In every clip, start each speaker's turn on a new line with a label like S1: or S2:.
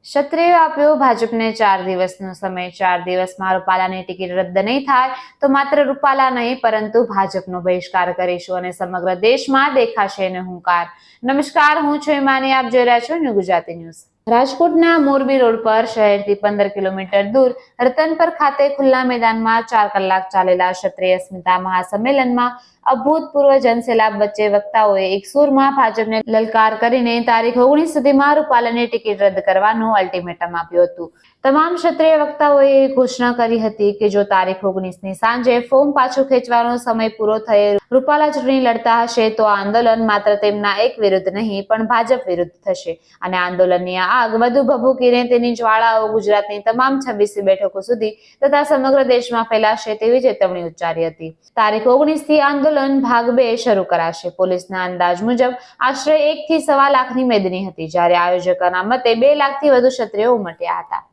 S1: ક્ષત્રિયો આપ્યો ભાજપને 4 દિવસનો સમય। 4 દિવસમાં રૂપાલાની ટિકિટ રદ નહીં થાય તો માત્ર રૂપાલા નહીં પરંતુ ભાજપનો બહિષ્કાર કરીશું અને સમગ્ર દેશમાં દેખાશે એનો હુંકાર। નમસ્કાર, હું છું ઈમાની, આપ જોઈ રહ્યા છો ન્યૂ ગુજરાતી ન્યૂઝ। રાજકોટના મોરબી રોડ પર શહેરથી 15 કિલોમીટર દૂર રતનપર ખાતે ખુલ્લા મેદાનમાં 4 કલાક ચાલેલા ક્ષત્રિય અસ્મિતા મહાસંમેલનમાં અભૂતપૂર્વ જનસેલાબ વચ્ચે વક્તાઓએ એક સૂરમાં ભાજપને લલકાર કરીને તારીખ 19 સુધીમાં રૂપાલાની ટિકિટ રદ કરવાનું અલ્ટિમેટમ આપ્યું હતું। તમામ ક્ષત્રિય વક્તાઓએ ઘોષણા કરી હતી કે જો તારીખ 19ની સાંજે ફોર્મ પાછું ખેંચવાનો સમય પૂરો થયે રૂપાલા ચૂંટણી લડતા હશે તો આ આંદોલન માત્ર તેમના એક વિરુદ્ધ નહીં પણ ભાજપ વિરુદ્ધ થશે અને આંદોલનની આગ વધુ ભભૂકીને તેની જ્વાળાઓ ગુજરાતની તમામ 26 બેઠકો સુધી તથા સમગ્ર દેશમાં ફેલાશે તેવી ચેતવણી ઉચ્ચારી હતી। તારીખ 19 થી આંદોલન ભાગ 2 શરૂ કરાશે। પોલીસના અંદાજ મુજબ આશરે 1 થી 1.25 લાખની મેદની હતી, જ્યારે આયોજકોના મતે 2 લાખથી વધુ ક્ષત્રિયો ઉમટ્યા હતા।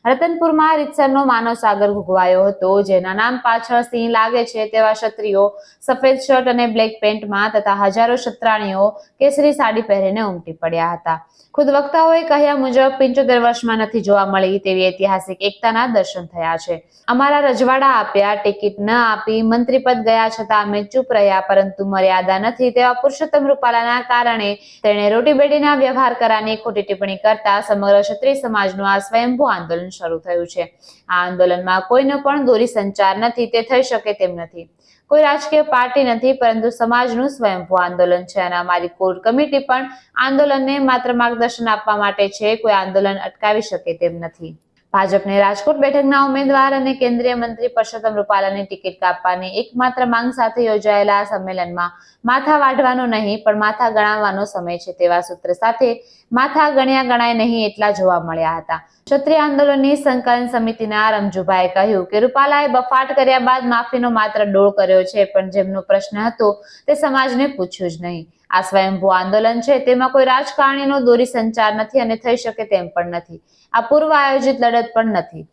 S1: રતનપુરમાં રીતસરનો માનવ સાગર ભૂગવાયો હતો, જેના નામ પાછળ સિંહ લાગે છે તેવા ક્ષત્રિયો સફેદ શર્ટ અને બ્લેક પેન્ટમાં તથા હજારો ક્ષત્રાણીઓ કેસરી સાડી પહેરીને ઉમટી પડ્યા હતા। ખુદ વક્તાઓએ કહ્યા મુજબ 75 વર્ષમાં નથી જોવા મળી તેવી ઐતિહાસિક એકતાના દર્શન થયા છે। અમારા રજવાડા આપ્યા, ટિકિટ ન આપી, મંત્રીપદ ગયા છતાં અમે ચૂપ રહ્યા, પરંતુ મર્યાદા નથી તેવા પુરુષોત્તમ રૂપાલાના કારણે તેણે રોટીબેટીના વ્યવહાર કરવાની ખોટી ટિપ્પણી કરતા સમગ્ર ક્ષત્રિય સમાજનું આ સ્વયંભૂ આંદોલન શરૂ થયું છે। આ આંદોલનમાં કોઈનો પણ દોરી સંચાર નથી, તે થઈ શકે તેમ નથી। કોઈ રાજકીય પાર્ટી નથી પરંતુ સમાજનું સ્વયંભૂ આંદોલન છે અને અમારી કોર કમિટી પણ આંદોલનને માત્ર માર્ગદર્શન આપવા માટે છે, કોઈ આંદોલન અટકાવી શકે તેમ નથી। ભાજપને રાજકોટ બેઠકના ઉમેદવાર અને કેન્દ્રીય મંત્રી પરસોત્તમ રૂપાલાની ટિકિટ કાપવાની એકમાત્ર માંગ સાથે યોજાયેલા આ સંમેલનમાં માથા વાઢવાનો નહીં પણ માથા ગણાવવાનો સમય છે તેવા સૂત્ર સાથે માથા ગણ્યા ગણાય નહીં એટલા જોવા મળ્યા હતા। ક્ષત્રિય આંદોલનની સંકલન સમિતિના રમજુભાઈએ કહ્યું કે રૂપાલાએ બફાટ કર્યા બાદ માફીનો માત્ર ડોળ કર્યો છે, પણ જેમનો પ્રશ્ન હતો તે સમાજને પૂછ્યું જ નહીં। આ સ્વયંભૂ આંદોલન છે, તેમાં કોઈ રાજકારણીનો દોરી સંચાર નથી અને થઈ શકે તેમ પણ નથી। આ પૂર્વ આયોજિત લડત પણ નથી।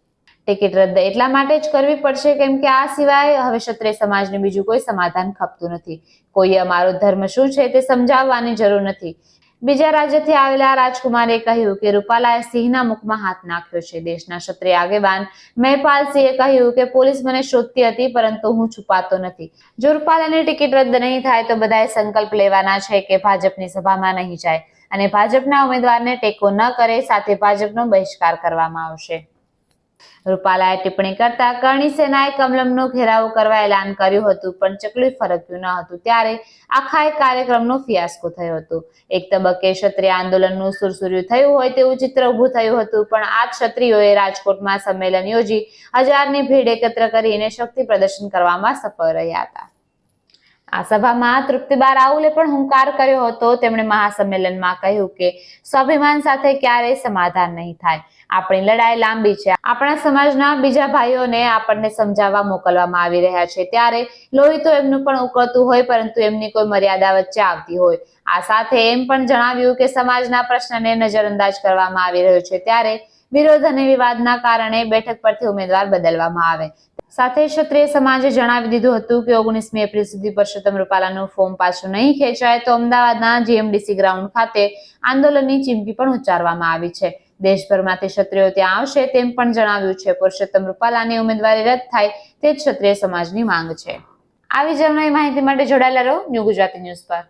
S1: ટિકિટ રદ એટલા માટે જ કરવી પડશે કેમ કે આ સિવાય હવે ક્ષત્રિય સમાજને બીજું કોઈ સમાધાન ખપતું નથી। કોઈએ અમારો ધર્મ શું છે તે સમજાવવાની જરૂર નથી। બીજા રાજ્યથી આવેલા રાજકુમારે કહ્યું કે રૂપાલાએ સિંહના મુખમાં હાથ નાખ્યો છે। દેશના ક્ષત્રિય આગેવાન મહેપાલસિંહે કહ્યું કે પોલીસ મને શોધતી હતી પરંતુ હું છુપાતો નથી। જો રૂપાલાની ટિકિટ રદ નહીં થાય તો બધાએ સંકલ્પ લેવાના છે કે ભાજપની સભામાં નહીં જાય અને ભાજપના ઉમેદવારને ટેકો ન કરે, સાથે ભાજપનો બહિષ્કાર કરવામાં આવશે। રૂપાલાએ ટિપ્પણી કરતા કરણી સેનાએ કમલમનો ઘેરાવો કરવા એલાન કર્યું હતું પણ ચકલી ફરક્યું ન હતું ત્યારે આખા એક કાર્યક્રમનો ફિયાસ્કો થયો હતો। એક તબક્કે ક્ષત્રિય આંદોલનનું સુરસુર્યું થયું હોય તેવું ચિત્ર ઊભું થયું હતું, પણ આ ક્ષત્રિયોએ રાજકોટમાં સંમેલન યોજી હજારની ભીડ એકત્ર કરીને શક્તિ પ્રદર્શન કરવામાં સફળ રહ્યા હતા। આ સભામાં તૃપ્તિબા રાહુલે પણ હુંકાર કર્યો હતો। તેમણે મહાસંમેલનમાં કહ્યું કે સ્વાભિમાન સાથે ક્યારેય સમાધાન નહીં થાય। આપણી લડાઈ લાંબી છે। આપણા સમાજના બીજા ભાઈઓને આપણને સમજાવવા મોકલવામાં આવી રહ્યા છે, ત્યારે લોહી તો એમનું પણ ઉકળતું હોય પરંતુ એમની કોઈ મર્યાદા વચ્ચે આવતી હોય। આ સાથે એમ પણ જણાવ્યું કે સમાજના પ્રશ્નને નજરઅંદાજ કરવામાં આવી રહ્યો છે, ત્યારે વિરોધ અને વિવાદના કારણે બેઠક પરથી ઉમેદવાર બદલવામાં આવે। સાથે ક્ષત્રિય સમાજે જણાવી દીધું હતું કે 19મી એપ્રિલ સુધી પરસોત્તમ રૂપાલાનું ફોર્મ પાછું નહીં ખેંચાય તો અમદાવાદના GMDC ગ્રાઉન્ડ ખાતે આંદોલનની ચીમકી પણ ઉચ્ચારવામાં આવી છે। દેશભરમાંથી ક્ષત્રિયો ત્યાં આવશે તેમ પણ જણાવ્યું છે। પરસોત્તમ રૂપાલાની ઉમેદવારી રદ થાય તે જ ક્ષત્રિય સમાજની માંગ છે। આવી જ નવી માહિતી માટે જોડાયેલા રહો ન્યૂ ગુજરાતી ન્યૂઝ પર।